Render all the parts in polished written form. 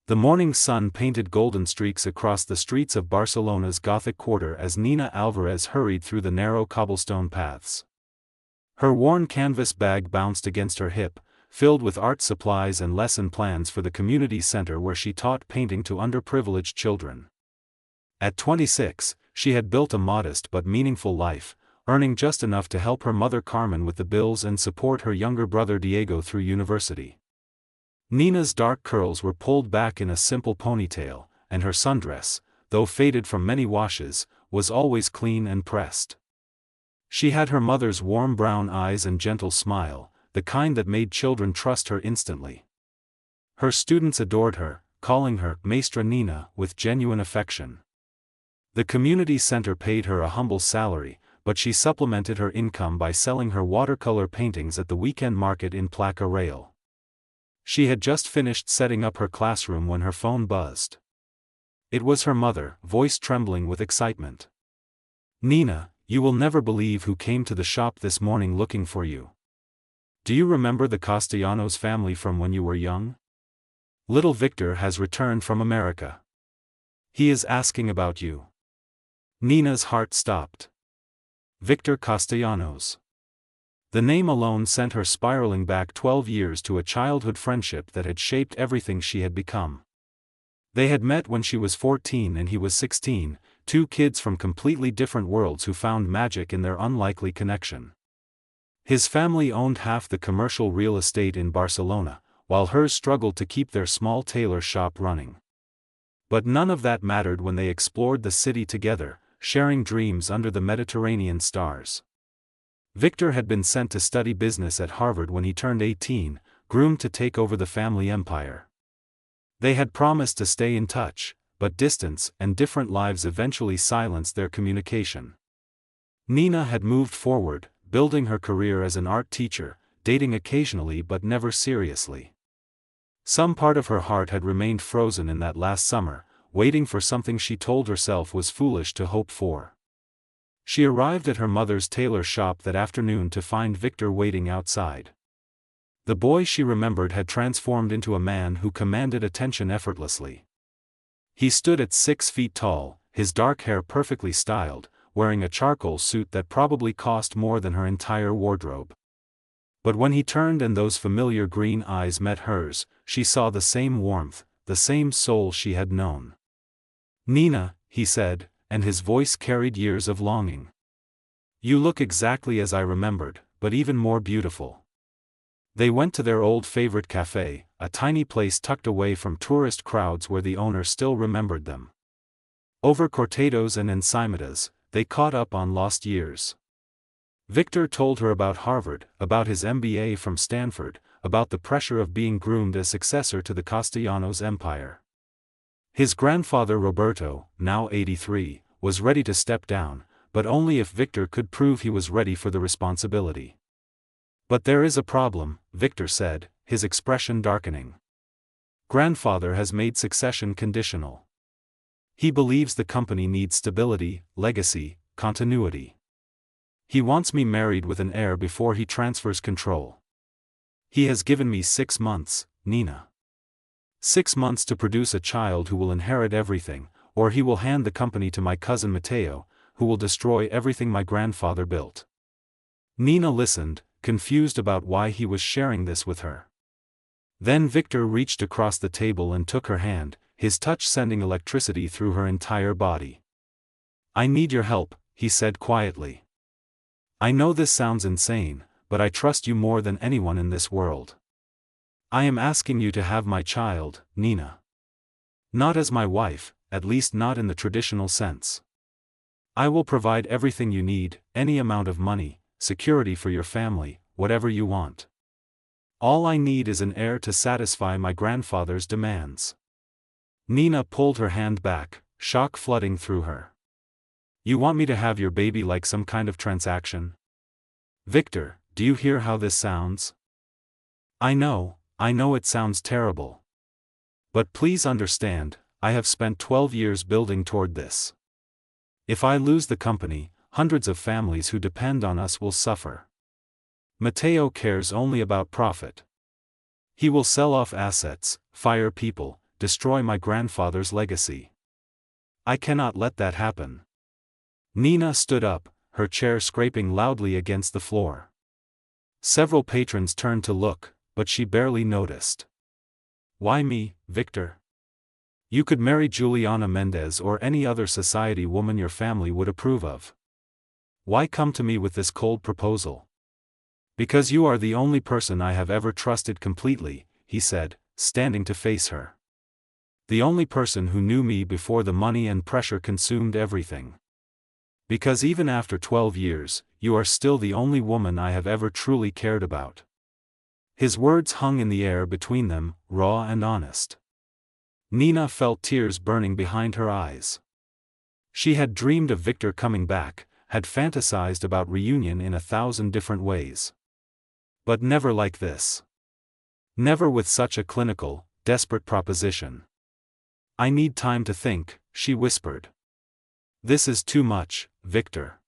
The morning sun painted golden streaks across the streets of Barcelona's Gothic quarter as Nina Alvarez hurried through the narrow cobblestone paths. Her worn canvas bag bounced against her hip, filled with art supplies and lesson plans for the community center where she taught painting to underprivileged children. At 26, she had built a modest but meaningful life, earning just enough to help her mother Carmen with the bills and support her younger brother Diego through university. Nina's dark curls were pulled back in a simple ponytail, and her sundress, though faded from many washes, was always clean and pressed. She had her mother's warm brown eyes and gentle smile, the kind that made children trust her instantly. Her students adored her, calling her Maestra Nina with genuine affection. The community center paid her a humble salary, but she supplemented her income by selling her watercolor paintings at the weekend market in Placa Real. She had just finished setting up her classroom when her phone buzzed. It was her mother, voice trembling with excitement. "Nina, you will never believe who came to the shop this morning looking for you. Do you remember the Castellanos family from when you were young? Little Victor has returned from America. He is asking about you." Nina's heart stopped. Victor Castellanos. The name alone sent her spiraling back 12 years to a childhood friendship that had shaped everything she had become. They had met when she was 14 and he was 16, two kids from completely different worlds who found magic in their unlikely connection. His family owned half the commercial real estate in Barcelona, while hers struggled to keep their small tailor shop running. But none of that mattered when they explored the city together, sharing dreams under the Mediterranean stars. Victor had been sent to study business at Harvard when he turned 18, groomed to take over the family empire. They had promised to stay in touch, but distance and different lives eventually silenced their communication. Nina had moved forward, building her career as an art teacher, dating occasionally but never seriously. Some part of her heart had remained frozen in that last summer, waiting for something she told herself was foolish to hope for. She arrived at her mother's tailor shop that afternoon to find Victor waiting outside. The boy she remembered had transformed into a man who commanded attention effortlessly. He stood at 6 feet tall, his dark hair perfectly styled, wearing a charcoal suit that probably cost more than her entire wardrobe. But when he turned and those familiar green eyes met hers, she saw the same warmth, the same soul she had known. "Nina," he said, and his voice carried years of longing. "You look exactly as I remembered, but even more beautiful." They went to their old favorite cafe, a tiny place tucked away from tourist crowds where the owner still remembered them. Over cortados and encimadas, they caught up on lost years. Victor told her about Harvard, about his MBA from Stanford, about the pressure of being groomed as successor to the Castellanos empire. His grandfather Roberto, now 83, was ready to step down, but only if Victor could prove he was ready for the responsibility. "But there is a problem," Victor said, his expression darkening. "Grandfather has made succession conditional. He believes the company needs stability, legacy, continuity. He wants me married with an heir before he transfers control. He has given me 6 months, Nina. 6 months to produce a child who will inherit everything, or he will hand the company to my cousin Mateo, who will destroy everything my grandfather built." Nina listened, confused about why he was sharing this with her. Then Victor reached across the table and took her hand, his touch sending electricity through her entire body. "I need your help," he said quietly. "I know this sounds insane, but I trust you more than anyone in this world. I am asking you to have my child, Nina. Not as my wife, at least not in the traditional sense. I will provide everything you need, any amount of money, security for your family, whatever you want. All I need is an heir to satisfy my grandfather's demands." Nina pulled her hand back, shock flooding through her. "You want me to have your baby like some kind of transaction? Victor, do you hear how this sounds? I know it sounds terrible. But please understand, I have spent 12 years building toward this. If I lose the company, hundreds of families who depend on us will suffer. Mateo cares only about profit. He will sell off assets, fire people, destroy my grandfather's legacy. I cannot let that happen. Nina stood up, her chair scraping loudly against the floor. Several patrons turned to look, but she barely noticed. Why me, Victor? You could marry Juliana Mendez or any other society woman your family would approve of. Why come to me with this cold proposal? Because you are the only person I have ever trusted completely, he said, standing to face her. The only person who knew me before the money and pressure consumed everything. Because even after 12 years, you are still the only woman I have ever truly cared about. His words hung in the air between them, raw and honest. Nina felt tears burning behind her eyes. She had dreamed of Victor coming back, had fantasized about reunion in 1,000 different ways. But never like this. Never with such a clinical, desperate proposition. I need time to think, she whispered. This is too much, Victor.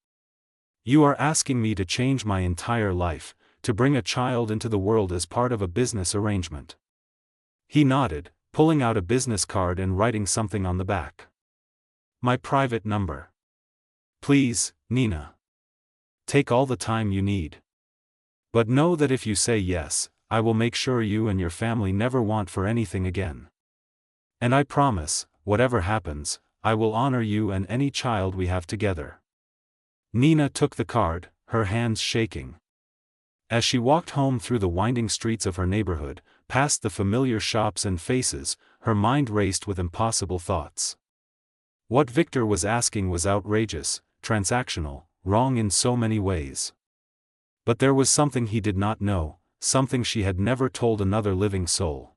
You are asking me to change my entire life, to bring a child into the world as part of a business arrangement. He nodded, pulling out a business card and writing something on the back. My private number. Please, Nina. Take all the time you need. But know that if you say yes, I will make sure you and your family never want for anything again. And I promise, whatever happens, I will honor you and any child we have together. Nina took the card, her hands shaking. As she walked home through the winding streets of her neighborhood, past the familiar shops and faces, her mind raced with impossible thoughts. What Victor was asking was outrageous, transactional, wrong in so many ways. But there was something he did not know, something she had never told another living soul.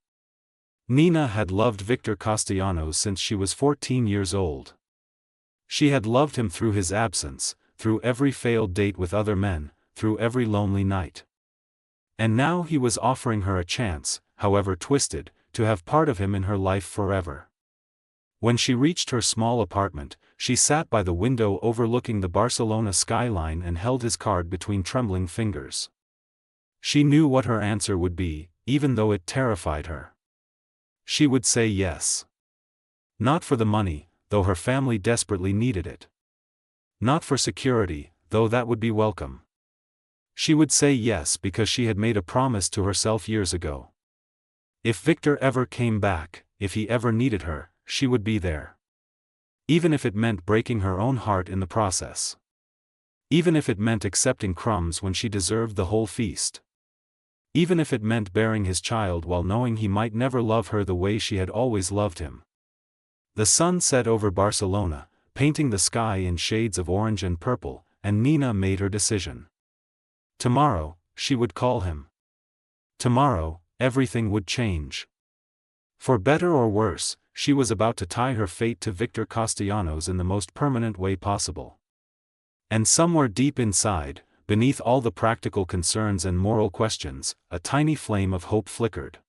Nina had loved Victor Castellanos since she was 14 years old. She had loved him through his absence, through every failed date with other men, through every lonely night. And now he was offering her a chance, however twisted, to have part of him in her life forever. When she reached her small apartment, she sat by the window overlooking the Barcelona skyline and held his card between trembling fingers. She knew what her answer would be, even though it terrified her. She would say yes. Not for the money, though her family desperately needed it. Not for security, though that would be welcome. She would say yes because she had made a promise to herself years ago. If Victor ever came back, if he ever needed her, she would be there. Even if it meant breaking her own heart in the process. Even if it meant accepting crumbs when she deserved the whole feast. Even if it meant bearing his child while knowing he might never love her the way she had always loved him. The sun set over Barcelona, painting the sky in shades of orange and purple, and Nina made her decision. Tomorrow, she would call him. Tomorrow, everything would change. For better or worse, she was about to tie her fate to Victor Castellanos in the most permanent way possible. And somewhere deep inside, beneath all the practical concerns and moral questions, a tiny flame of hope flickered.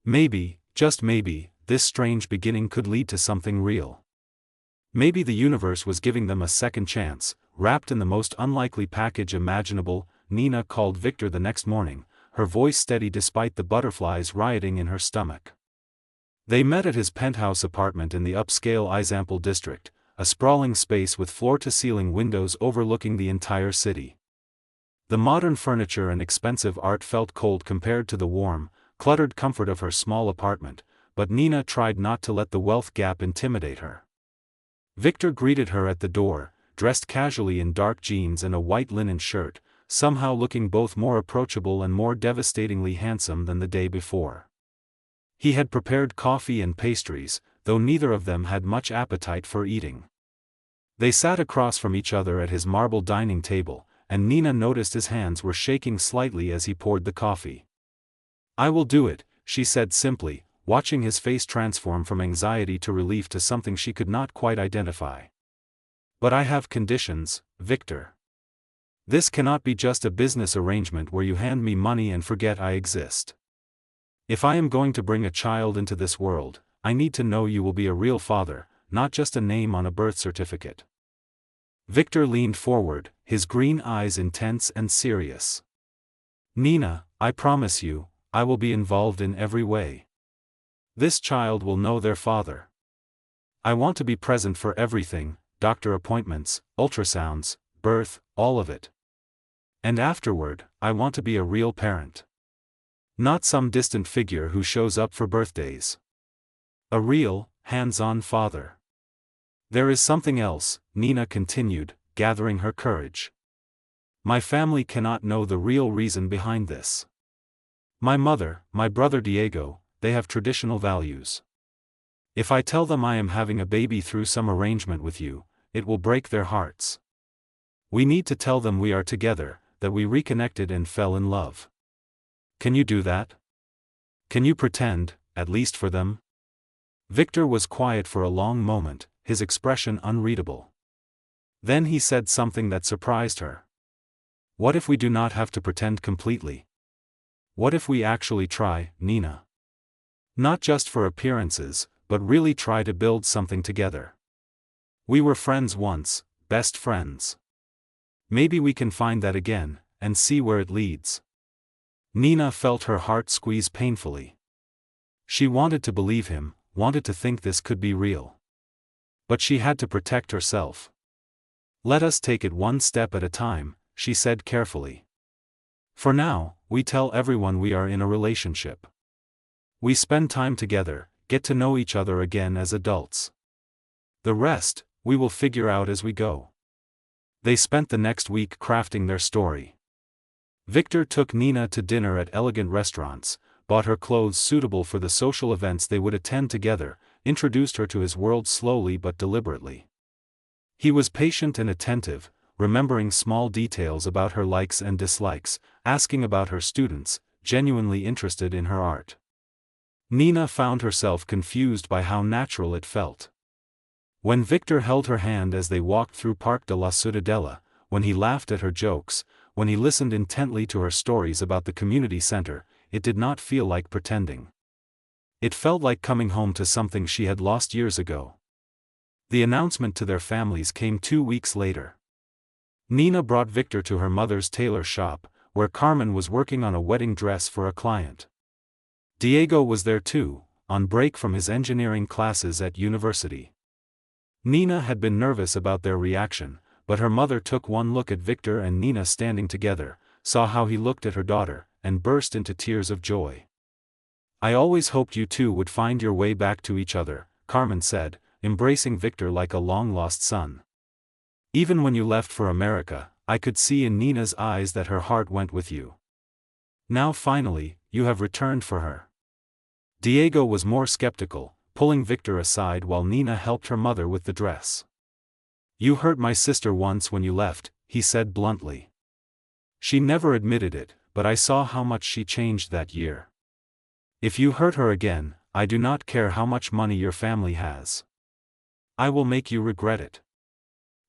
Maybe, just maybe, this strange beginning could lead to something real. Maybe the universe was giving them a second chance. Wrapped in the most unlikely package imaginable, Nina called Victor the next morning, her voice steady despite the butterflies rioting in her stomach. They met at his penthouse apartment in the upscale Ixample district, a sprawling space with floor-to-ceiling windows overlooking the entire city. The modern furniture and expensive art felt cold compared to the warm, cluttered comfort of her small apartment, but Nina tried not to let the wealth gap intimidate her. Victor greeted her at the door, dressed casually in dark jeans and a white linen shirt, somehow looking both more approachable and more devastatingly handsome than the day before. He had prepared coffee and pastries, though neither of them had much appetite for eating. They sat across from each other at his marble dining table, and Nina noticed his hands were shaking slightly as he poured the coffee. I will do it, she said simply, watching his face transform from anxiety to relief to something she could not quite identify. But I have conditions, Victor. This cannot be just a business arrangement where you hand me money and forget I exist. If I am going to bring a child into this world, I need to know you will be a real father, not just a name on a birth certificate. Victor leaned forward, his green eyes intense and serious. Nina, I promise you, I will be involved in every way. This child will know their father. I want to be present for everything, doctor appointments, ultrasounds, birth, all of it. And afterward, I want to be a real parent. Not some distant figure who shows up for birthdays. A real, hands-on father. There is something else, Nina continued, gathering her courage. My family cannot know the real reason behind this. My mother, my brother Diego, they have traditional values. If I tell them I am having a baby through some arrangement with you, it will break their hearts. We need to tell them we are together, that we reconnected and fell in love. Can you do that? Can you pretend, at least for them? Victor was quiet for a long moment, his expression unreadable. Then he said something that surprised her. What if we do not have to pretend completely? What if we actually try, Nina? Not just for appearances, but really try to build something together. We were friends once, best friends. Maybe we can find that again, and see where it leads. Nina felt her heart squeeze painfully. She wanted to believe him, wanted to think this could be real. But she had to protect herself. Let us take it one step at a time, she said carefully. For now, we tell everyone we are in a relationship. We spend time together, get to know each other again as adults. The rest, we will figure out as we go. They spent the next week crafting their story. Victor took Nina to dinner at elegant restaurants, bought her clothes suitable for the social events they would attend together, introduced her to his world slowly but deliberately. He was patient and attentive, remembering small details about her likes and dislikes, asking about her students, genuinely interested in her art. Nina found herself confused by how natural it felt. When Victor held her hand as they walked through Parc de la Ciudadela, when he laughed at her jokes, when he listened intently to her stories about the community center, it did not feel like pretending. It felt like coming home to something she had lost years ago. The announcement to their families came 2 weeks later. Nina brought Victor to her mother's tailor shop, where Carmen was working on a wedding dress for a client. Diego was there too, on break from his engineering classes at university. Nina had been nervous about their reaction, but her mother took one look at Victor and Nina standing together, saw how he looked at her daughter, and burst into tears of joy. I always hoped you two would find your way back to each other, Carmen said, embracing Victor like a long-lost son. Even when you left for America, I could see in Nina's eyes that her heart went with you. Now finally, you have returned for her. Diego was more skeptical, pulling Victor aside while Nina helped her mother with the dress. You hurt my sister once when you left, he said bluntly. She never admitted it, but I saw how much she changed that year. If you hurt her again, I do not care how much money your family has. I will make you regret it.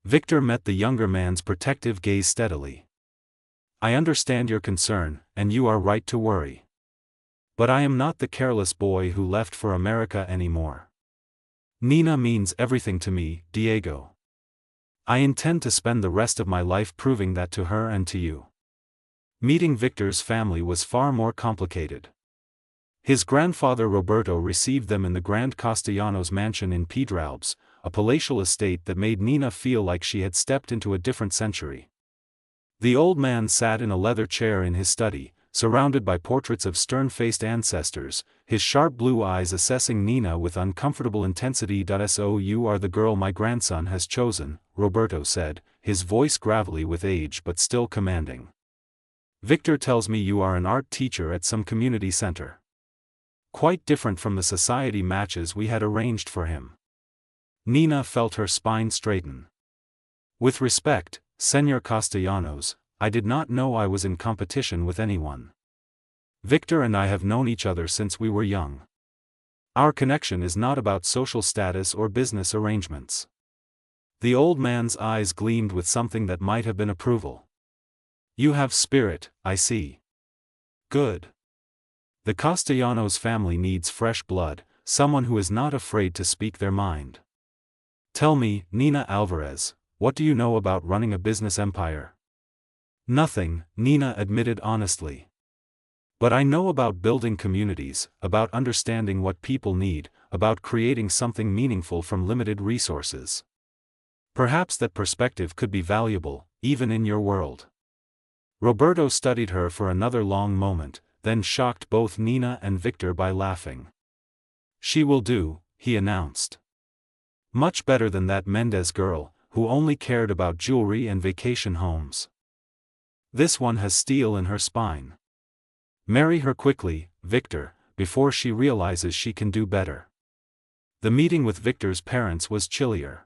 Victor met the younger man's protective gaze steadily. I understand your concern, and you are right to worry. But I am not the careless boy who left for America anymore. Nina means everything to me, Diego. I intend to spend the rest of my life proving that to her and to you. Meeting Victor's family was far more complicated. His grandfather Roberto received them in the Grand Castellanos mansion in Pedralbes, a palatial estate that made Nina feel like she had stepped into a different century. The old man sat in a leather chair in his study, surrounded by portraits of stern-faced ancestors, his sharp blue eyes assessing Nina with uncomfortable intensity. So you are the girl my grandson has chosen, Roberto said, his voice gravelly with age but still commanding. Victor tells me you are an art teacher at some community center. Quite different from the society matches we had arranged for him. Nina felt her spine straighten. With respect, Señor Castellanos, I did not know I was in competition with anyone. Victor and I have known each other since we were young. Our connection is not about social status or business arrangements. The old man's eyes gleamed with something that might have been approval. You have spirit, I see. Good. The Castellanos family needs fresh blood, someone who is not afraid to speak their mind. Tell me, Nina Alvarez, what do you know about running a business empire? Nothing, Nina admitted honestly. But I know about building communities, about understanding what people need, about creating something meaningful from limited resources. Perhaps that perspective could be valuable, even in your world." Roberto studied her for another long moment, then shocked both Nina and Victor by laughing. "She will do," he announced. "Much better than that Mendez girl, who only cared about jewelry and vacation homes. This one has steel in her spine. Marry her quickly, Victor, before she realizes she can do better." The meeting with Victor's parents was chillier.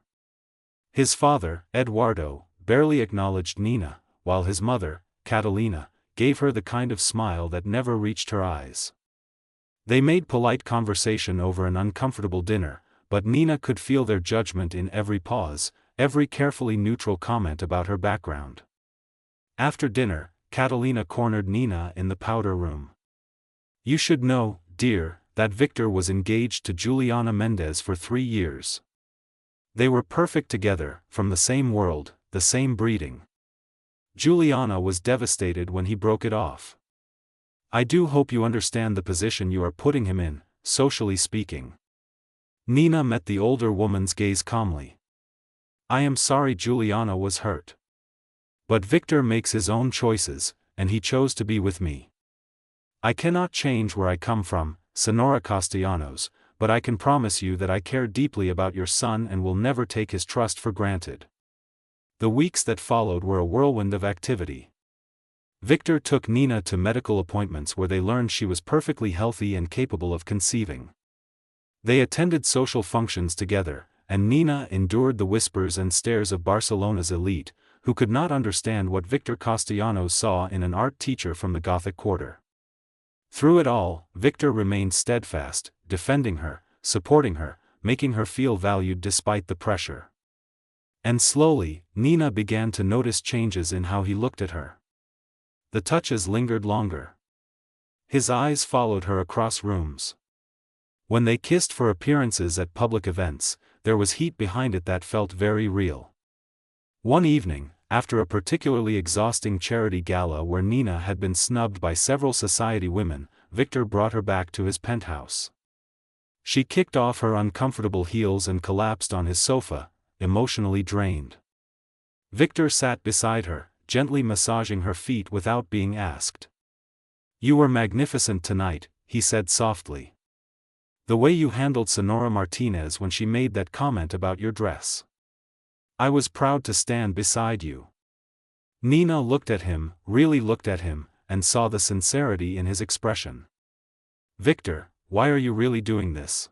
His father, Eduardo, barely acknowledged Nina, while his mother, Catalina, gave her the kind of smile that never reached her eyes. They made polite conversation over an uncomfortable dinner, but Nina could feel their judgment in every pause, every carefully neutral comment about her background. After dinner, Catalina cornered Nina in the powder room. "You should know, dear, that Victor was engaged to Juliana Mendez for 3 years. They were perfect together, from the same world, the same breeding. Juliana was devastated when he broke it off. I do hope you understand the position you are putting him in, socially speaking." Nina met the older woman's gaze calmly. "I am sorry Juliana was hurt. But Victor makes his own choices, and he chose to be with me. I cannot change where I come from, Senora Castellanos, but I can promise you that I care deeply about your son and will never take his trust for granted." The weeks that followed were a whirlwind of activity. Victor took Nina to medical appointments where they learned she was perfectly healthy and capable of conceiving. They attended social functions together, and Nina endured the whispers and stares of Barcelona's elite, who could not understand what Victor Castellanos saw in an art teacher from the Gothic Quarter. Through it all, Victor remained steadfast, defending her, supporting her, making her feel valued despite the pressure. And slowly, Nina began to notice changes in how he looked at her. The touches lingered longer. His eyes followed her across rooms. When they kissed for appearances at public events, there was heat behind it that felt very real. One evening, after a particularly exhausting charity gala where Nina had been snubbed by several society women, Victor brought her back to his penthouse. She kicked off her uncomfortable heels and collapsed on his sofa, emotionally drained. Victor sat beside her, gently massaging her feet without being asked. "You were magnificent tonight," he said softly. "The way you handled Senora Martinez when she made that comment about your dress. I was proud to stand beside you." Nina looked at him, really looked at him, and saw the sincerity in his expression. "Victor, why are you really doing this?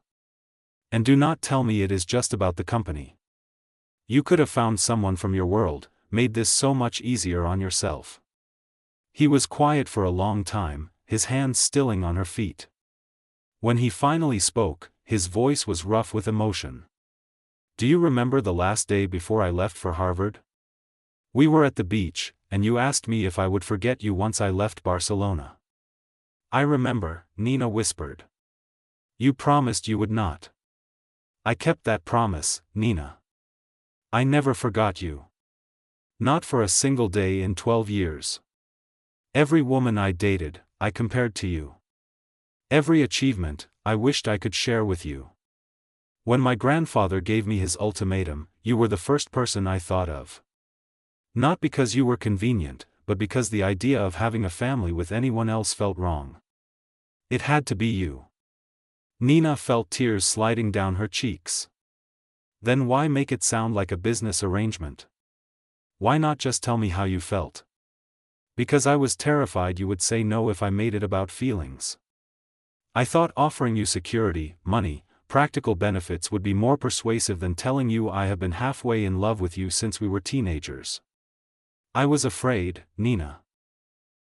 And do not tell me it is just about the company. You could have found someone from your world, made this so much easier on yourself." He was quiet for a long time, his hands stilling on her feet. When he finally spoke, his voice was rough with emotion. "Do you remember the last day before I left for Harvard? We were at the beach, and you asked me if I would forget you once I left Barcelona." "I remember," Nina whispered. "You promised you would not." "I kept that promise, Nina. I never forgot you. Not for a single day in 12 years. Every woman I dated, I compared to you. Every achievement, I wished I could share with you. When my grandfather gave me his ultimatum, you were the first person I thought of. Not because you were convenient, but because the idea of having a family with anyone else felt wrong. It had to be you." Nina felt tears sliding down her cheeks. "Then why make it sound like a business arrangement? Why not just tell me how you felt?" "Because I was terrified you would say no if I made it about feelings. I thought offering you security, money, practical benefits would be more persuasive than telling you I have been halfway in love with you since we were teenagers. I was afraid, Nina.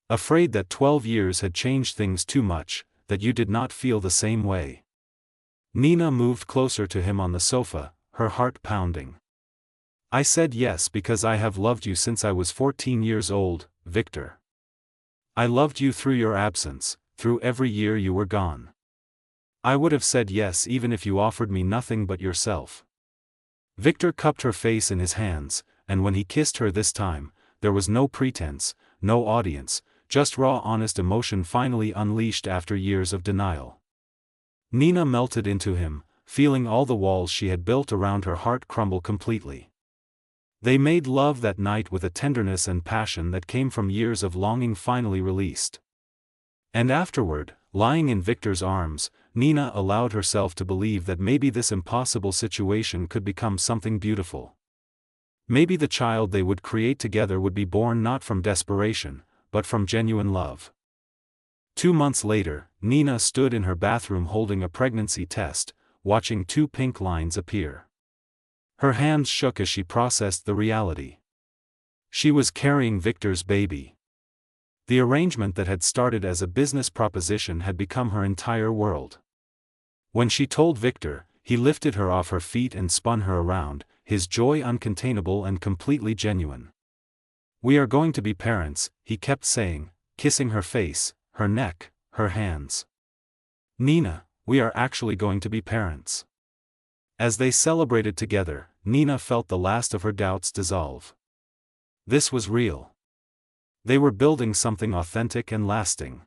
Afraid that 12 years had changed things too much, that you did not feel the same way." Nina moved closer to him on the sofa, her heart pounding. "I said yes because I have loved you since I was 14 years old, Victor. I loved you through your absence, through every year you were gone. I would have said yes even if you offered me nothing but yourself." Victor cupped her face in his hands, and when he kissed her this time, there was no pretense, no audience, just raw honest emotion finally unleashed after years of denial. Nina melted into him, feeling all the walls she had built around her heart crumble completely. They made love that night with a tenderness and passion that came from years of longing finally released. And afterward, lying in Victor's arms, Nina allowed herself to believe that maybe this impossible situation could become something beautiful. Maybe the child they would create together would be born not from desperation, but from genuine love. 2 months later, Nina stood in her bathroom holding a pregnancy test, watching 2 pink lines appear. Her hands shook as she processed the reality. She was carrying Victor's baby. The arrangement that had started as a business proposition had become her entire world. When she told Victor, he lifted her off her feet and spun her around, his joy uncontainable and completely genuine. "We are going to be parents," he kept saying, kissing her face, her neck, her hands. "Nina, we are actually going to be parents." As they celebrated together, Nina felt the last of her doubts dissolve. This was real. They were building something authentic and lasting.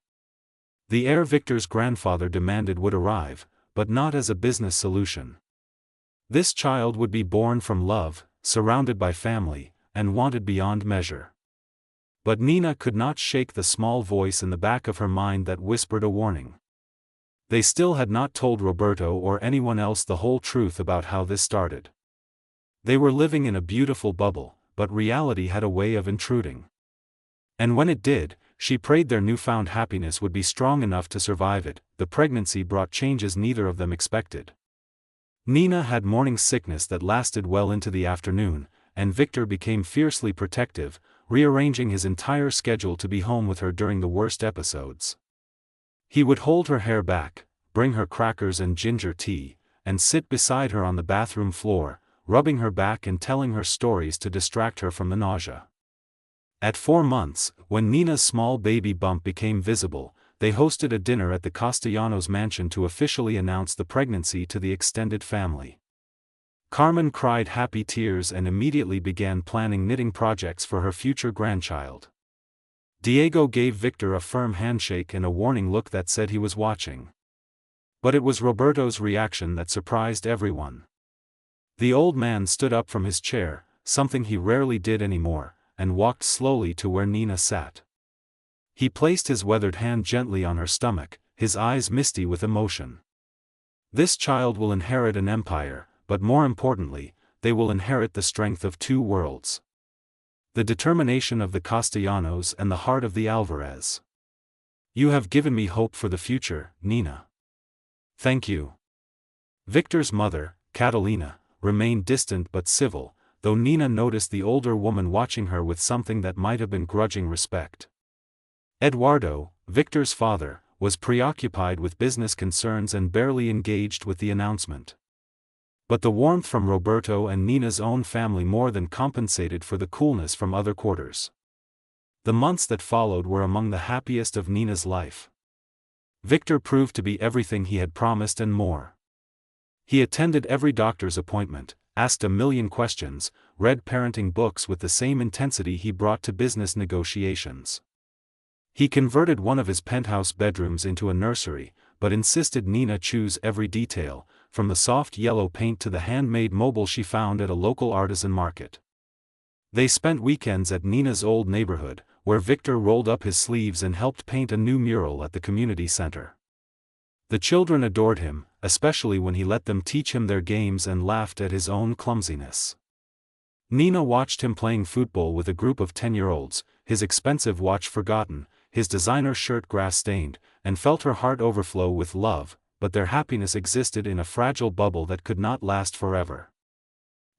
The heir Victor's grandfather demanded would arrive, but not as a business solution. This child would be born from love, surrounded by family, and wanted beyond measure. But Nina could not shake the small voice in the back of her mind that whispered a warning. They still had not told Roberto or anyone else the whole truth about how this started. They were living in a beautiful bubble, but reality had a way of intruding. And when it did, she prayed their newfound happiness would be strong enough to survive it. The pregnancy brought changes neither of them expected. Nina had morning sickness that lasted well into the afternoon, and Victor became fiercely protective, rearranging his entire schedule to be home with her during the worst episodes. He would hold her hair back, bring her crackers and ginger tea, and sit beside her on the bathroom floor, rubbing her back and telling her stories to distract her from the nausea. At 4 months, when Nina's small baby bump became visible, they hosted a dinner at the Castellanos mansion to officially announce the pregnancy to the extended family. Carmen cried happy tears and immediately began planning knitting projects for her future grandchild. Diego gave Victor a firm handshake and a warning look that said he was watching. But it was Roberto's reaction that surprised everyone. The old man stood up from his chair, something he rarely did anymore, and walked slowly to where Nina sat. He placed his weathered hand gently on her stomach, his eyes misty with emotion. "This child will inherit an empire, but more importantly, they will inherit the strength of 2 worlds. The determination of the Castellanos and the heart of the Alvarez. You have given me hope for the future, Nina." "Thank you." Victor's mother, Catalina, remained distant but civil, though Nina noticed the older woman watching her with something that might have been grudging respect. Eduardo, Victor's father, was preoccupied with business concerns and barely engaged with the announcement. But the warmth from Roberto and Nina's own family more than compensated for the coolness from other quarters. The months that followed were among the happiest of Nina's life. Victor proved to be everything he had promised and more. He attended every doctor's appointment, asked a million questions, read parenting books with the same intensity he brought to business negotiations. He converted one of his penthouse bedrooms into a nursery, but insisted Nina choose every detail, from the soft yellow paint to the handmade mobile she found at a local artisan market. They spent weekends at Nina's old neighborhood, where Victor rolled up his sleeves and helped paint a new mural at the community center. The children adored him, especially when he let them teach him their games and laughed at his own clumsiness. Nina watched him playing football with a group of 10-year-olds, his expensive watch forgotten, his designer shirt grass-stained, and felt her heart overflow with love, but their happiness existed in a fragile bubble that could not last forever.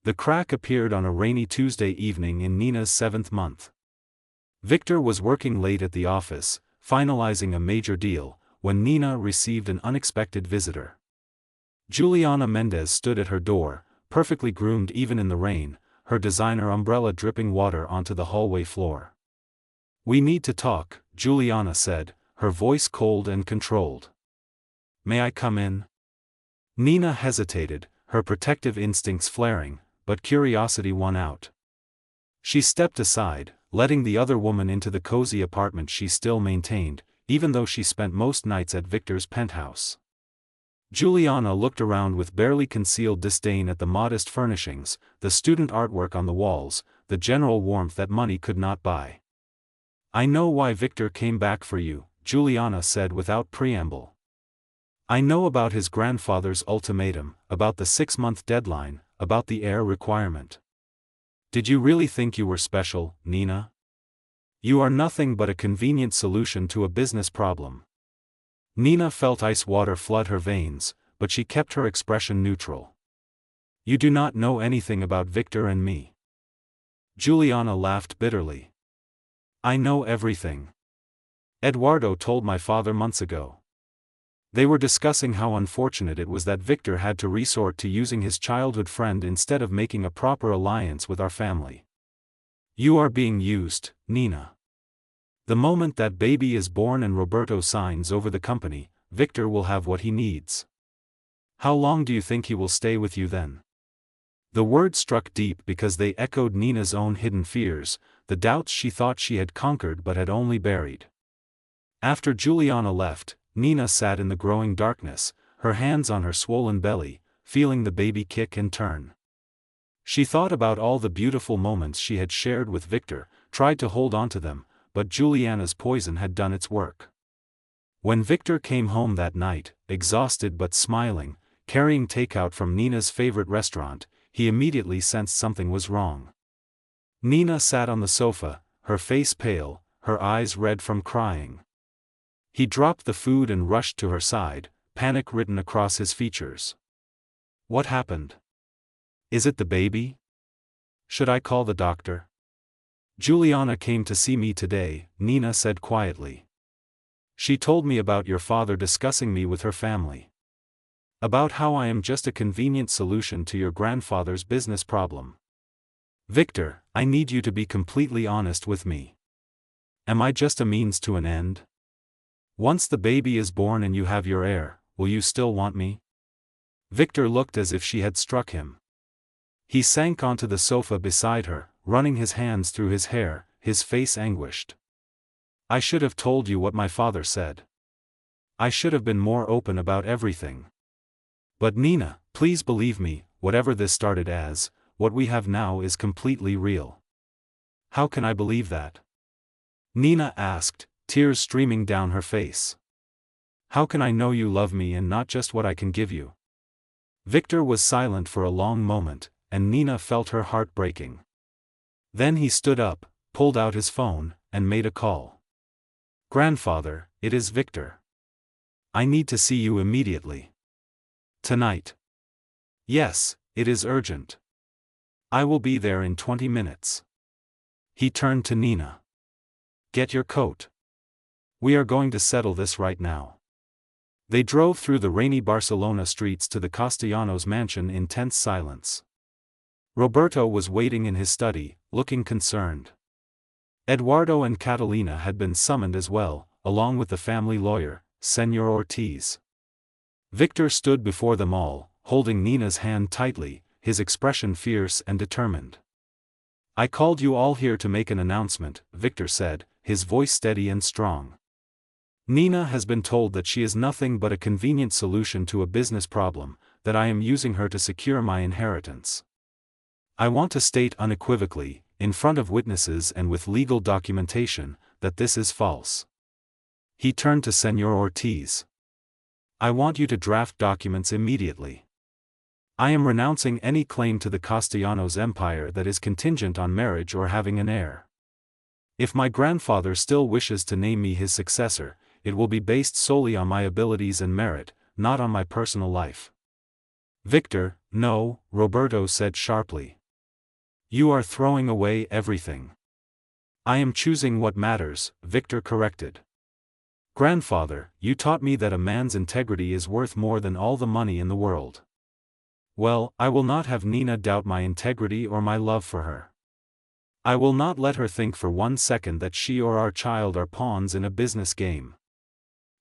The crack appeared on a rainy Tuesday evening in Nina's 7th month. Victor was working late at the office, finalizing a major deal, when Nina received an unexpected visitor. Juliana Mendez stood at her door, perfectly groomed even in the rain, her designer umbrella dripping water onto the hallway floor. "We need to talk," Juliana said, her voice cold and controlled. "May I come in?" Nina hesitated, her protective instincts flaring, but curiosity won out. She stepped aside, letting the other woman into the cozy apartment she still maintained, even though she spent most nights at Victor's penthouse. Juliana looked around with barely concealed disdain at the modest furnishings, the student artwork on the walls, the general warmth that money could not buy. "I know why Victor came back for you," Juliana said without preamble. "I know about his grandfather's ultimatum, about the 6-month deadline, about the heir requirement. Did you really think you were special, Nina? You are nothing but a convenient solution to a business problem." Nina felt ice water flood her veins, but she kept her expression neutral. "You do not know anything about Victor and me." Juliana laughed bitterly. "I know everything. Eduardo told my father months ago." They were discussing how unfortunate it was that Victor had to resort to using his childhood friend instead of making a proper alliance with our family. "You are being used, Nina. The moment that baby is born and Roberto signs over the company, Victor will have what he needs. How long do you think he will stay with you then?" The words struck deep because they echoed Nina's own hidden fears, the doubts she thought she had conquered but had only buried. After Juliana left, Nina sat in the growing darkness, her hands on her swollen belly, feeling the baby kick and turn. She thought about all the beautiful moments she had shared with Victor, tried to hold on to them, but Juliana's poison had done its work. When Victor came home that night, exhausted but smiling, carrying takeout from Nina's favorite restaurant, he immediately sensed something was wrong. Nina sat on the sofa, her face pale, her eyes red from crying. He dropped the food and rushed to her side, panic written across his features. "What happened? Is it the baby? Should I call the doctor?" "Juliana came to see me today," Nina said quietly. "She told me about your father discussing me with her family. About how I am just a convenient solution to your grandfather's business problem. Victor, I need you to be completely honest with me. Am I just a means to an end? Once the baby is born and you have your heir, will you still want me?" Victor looked as if she had struck him. He sank onto the sofa beside her, running his hands through his hair, his face anguished. "I should have told you what my father said. I should have been more open about everything. But Nina, please believe me, whatever this started as, what we have now is completely real." "How can I believe that?" Nina asked, tears streaming down her face. "How can I know you love me and not just what I can give you?" Victor was silent for a long moment, and Nina felt her heart breaking. Then he stood up, pulled out his phone, and made a call. "Grandfather, it is Victor. I need to see you immediately. Tonight." "Yes, it is urgent. I will be there in 20 minutes. He turned to Nina. "Get your coat. We are going to settle this right now." They drove through the rainy Barcelona streets to the Castellanos mansion in tense silence. Roberto was waiting in his study, looking concerned. Eduardo and Catalina had been summoned as well, along with the family lawyer, Señor Ortiz. Victor stood before them all, holding Nina's hand tightly, his expression fierce and determined. "I called you all here to make an announcement," Victor said, his voice steady and strong. "Nina has been told that she is nothing but a convenient solution to a business problem, that I am using her to secure my inheritance. I want to state unequivocally, in front of witnesses and with legal documentation, that this is false." He turned to Señor Ortiz. "I want you to draft documents immediately. I am renouncing any claim to the Castellanos empire that is contingent on marriage or having an heir. If my grandfather still wishes to name me his successor, it will be based solely on my abilities and merit, not on my personal life." "Victor, no," Roberto said sharply. "You are throwing away everything." "I am choosing what matters," Victor corrected. "Grandfather, you taught me that a man's integrity is worth more than all the money in the world. Well, I will not have Nina doubt my integrity or my love for her. I will not let her think for 1 second that she or our child are pawns in a business game."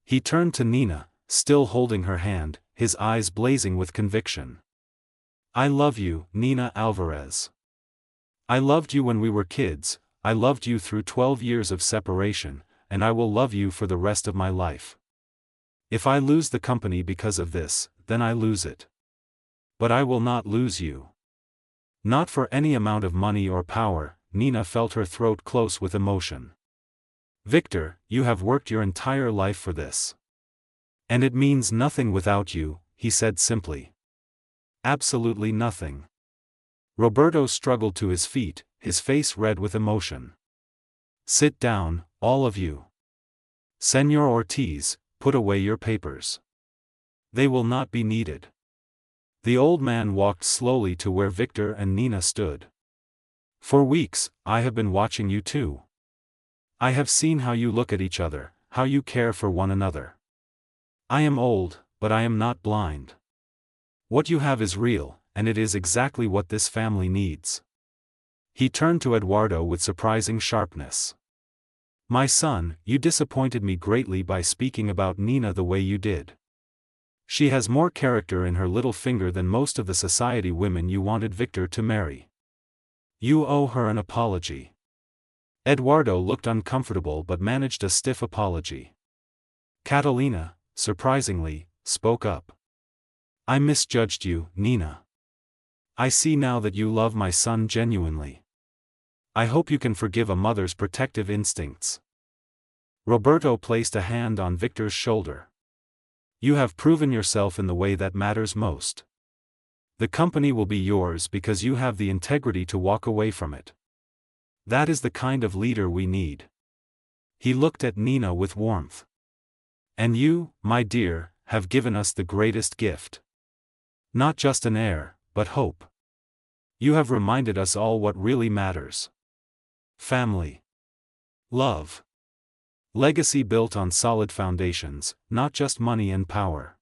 He turned to Nina, still holding her hand, his eyes blazing with conviction. "I love you, Nina Alvarez. I loved you when we were kids, I loved you through 12 years of separation, and I will love you for the rest of my life. If I lose the company because of this, then I lose it. But I will not lose you. Not for any amount of money or power. Nina felt her throat close with emotion. Victor, you have worked your entire life for this. And it means nothing without you, he said simply. Absolutely nothing. Roberto struggled to his feet, his face red with emotion. Sit down, all of you. Señor Ortiz, put away your papers. They will not be needed. The old man walked slowly to where Victor and Nina stood. For weeks, I have been watching you too. I have seen how you look at each other, how you care for one another. I am old, but I am not blind. What you have is real, and it is exactly what this family needs. He turned to Eduardo with surprising sharpness. My son, you disappointed me greatly by speaking about Nina the way you did. She has more character in her little finger than most of the society women you wanted Victor to marry. You owe her an apology. Eduardo looked uncomfortable but managed a stiff apology. Catalina, surprisingly, spoke up. I misjudged you, Nina. I see now that you love my son genuinely. I hope you can forgive a mother's protective instincts. Roberto placed a hand on Victor's shoulder. You have proven yourself in the way that matters most. The company will be yours because you have the integrity to walk away from it. That is the kind of leader we need. He looked at Nina with warmth. And you, my dear, have given us the greatest gift. Not just an heir, but hope. You have reminded us all what really matters. Family. Love. Legacy built on solid foundations, not just money and power.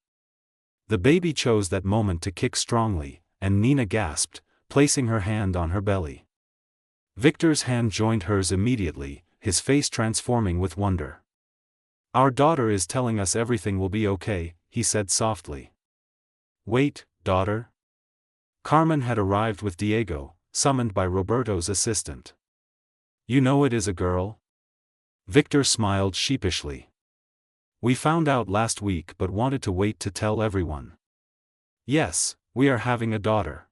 The baby chose that moment to kick strongly, and Nina gasped, placing her hand on her belly. Victor's hand joined hers immediately, his face transforming with wonder. Our daughter is telling us everything will be okay, he said softly. Wait, daughter? Carmen had arrived with Diego, summoned by Roberto's assistant. You know it is a girl? Victor smiled sheepishly. We found out last week but wanted to wait to tell everyone. Yes, we are having a daughter.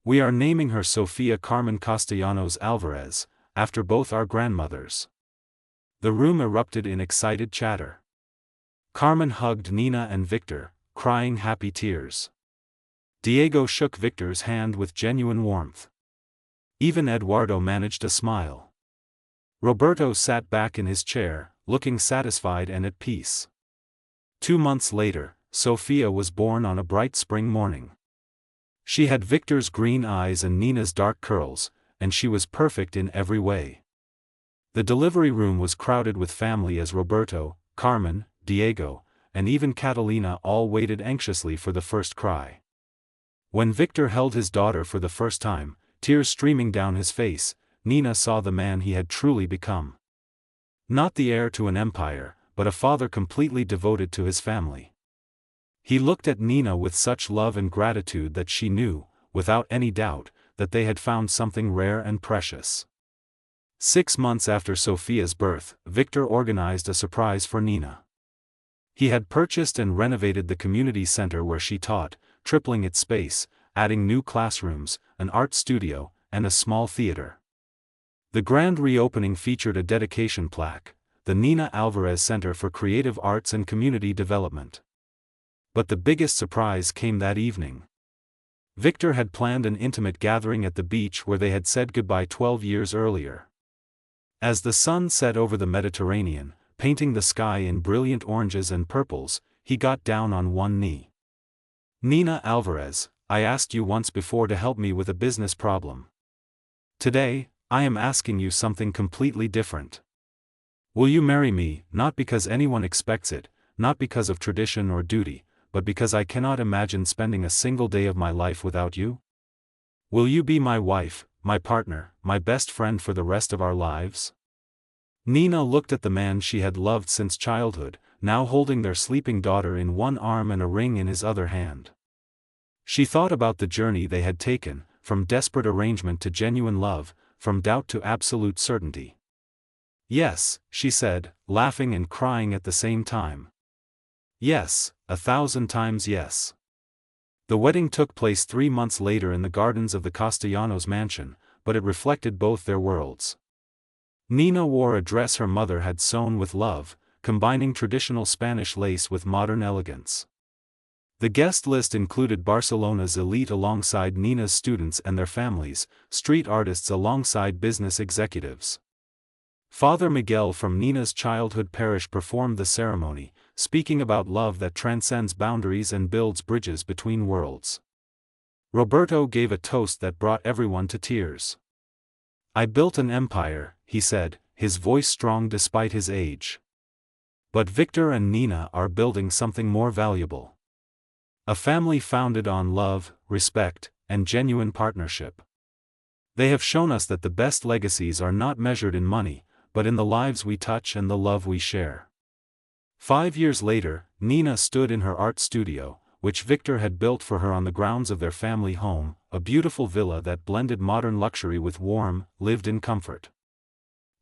We are naming her Sofia Carmen Castellanos Alvarez, after both our grandmothers. The room erupted in excited chatter. Carmen hugged Nina and Victor, crying happy tears. Diego shook Victor's hand with genuine warmth. Even Eduardo managed a smile. Roberto sat back in his chair, looking satisfied and at peace. 2 months later, Sofia was born on a bright spring morning. She had Victor's green eyes and Nina's dark curls, and she was perfect in every way. The delivery room was crowded with family as Roberto, Carmen, Diego, and even Catalina all waited anxiously for the first cry. When Victor held his daughter for the first time, tears streaming down his face, Nina saw the man he had truly become. Not the heir to an empire, but a father completely devoted to his family. He looked at Nina with such love and gratitude that she knew, without any doubt, that they had found something rare and precious. 6 months after Sofia's birth, Victor organized a surprise for Nina. He had purchased and renovated the community center where she taught, tripling its space, adding new classrooms, an art studio, and a small theater. The grand reopening featured a dedication plaque, the Nina Alvarez Center for Creative Arts and Community Development. But the biggest surprise came that evening. Victor had planned an intimate gathering at the beach where they had said goodbye 12 years earlier. As the sun set over the Mediterranean, painting the sky in brilliant oranges and purples, he got down on one knee. Nina Alvarez, I asked you once before to help me with a business problem. Today, I am asking you something completely different. Will you marry me, not because anyone expects it, not because of tradition or duty, but because I cannot imagine spending a single day of my life without you? Will you be my wife, my partner, my best friend for the rest of our lives? Nina looked at the man she had loved since childhood, now holding their sleeping daughter in one arm and a ring in his other hand. She thought about the journey they had taken, from desperate arrangement to genuine love, from doubt to absolute certainty. "Yes," she said, laughing and crying at the same time. "Yes, 1,000 times yes." The wedding took place 3 months later in the gardens of the Castellanos mansion, but it reflected both their worlds. Nina wore a dress her mother had sewn with love, combining traditional Spanish lace with modern elegance. The guest list included Barcelona's elite alongside Nina's students and their families, street artists alongside business executives. Father Miguel from Nina's childhood parish performed the ceremony, speaking about love that transcends boundaries and builds bridges between worlds. Roberto gave a toast that brought everyone to tears. "I built an empire," he said, his voice strong despite his age. "But Victor and Nina are building something more valuable. A family founded on love, respect, and genuine partnership. They have shown us that the best legacies are not measured in money, but in the lives we touch and the love we share." 5 years later, Nina stood in her art studio, which Victor had built for her on the grounds of their family home, a beautiful villa that blended modern luxury with warm, lived-in comfort.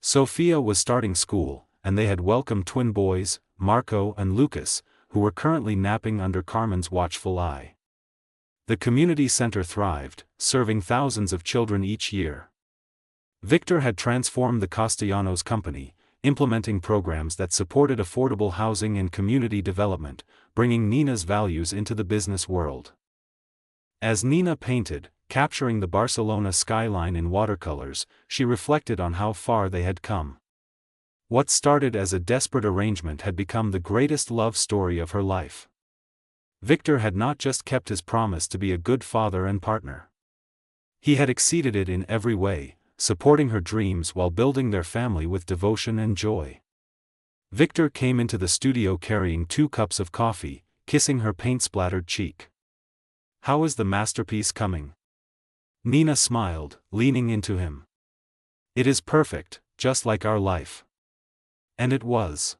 Sofia was starting school, and they had welcomed twin boys, Marco and Lucas, who were currently napping under Carmen's watchful eye. The community center thrived, serving thousands of children each year. Victor had transformed the Castellanos company, implementing programs that supported affordable housing and community development, bringing Nina's values into the business world. As Nina painted, capturing the Barcelona skyline in watercolors, she reflected on how far they had come. What started as a desperate arrangement had become the greatest love story of her life. Victor had not just kept his promise to be a good father and partner. He had exceeded it in every way, supporting her dreams while building their family with devotion and joy. Victor came into the studio carrying 2 cups of coffee, kissing her paint-splattered cheek. "How is the masterpiece coming?" Nina smiled, leaning into him. "It is perfect, just like our life." And it was.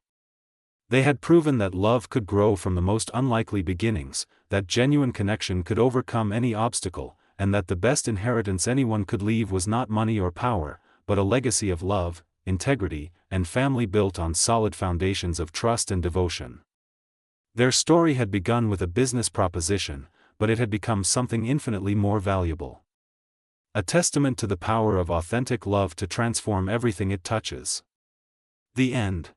They had proven that love could grow from the most unlikely beginnings, that genuine connection could overcome any obstacle, and that the best inheritance anyone could leave was not money or power, but a legacy of love, integrity, and family built on solid foundations of trust and devotion. Their story had begun with a business proposition, but it had become something infinitely more valuable. A testament to the power of authentic love to transform everything it touches. The end.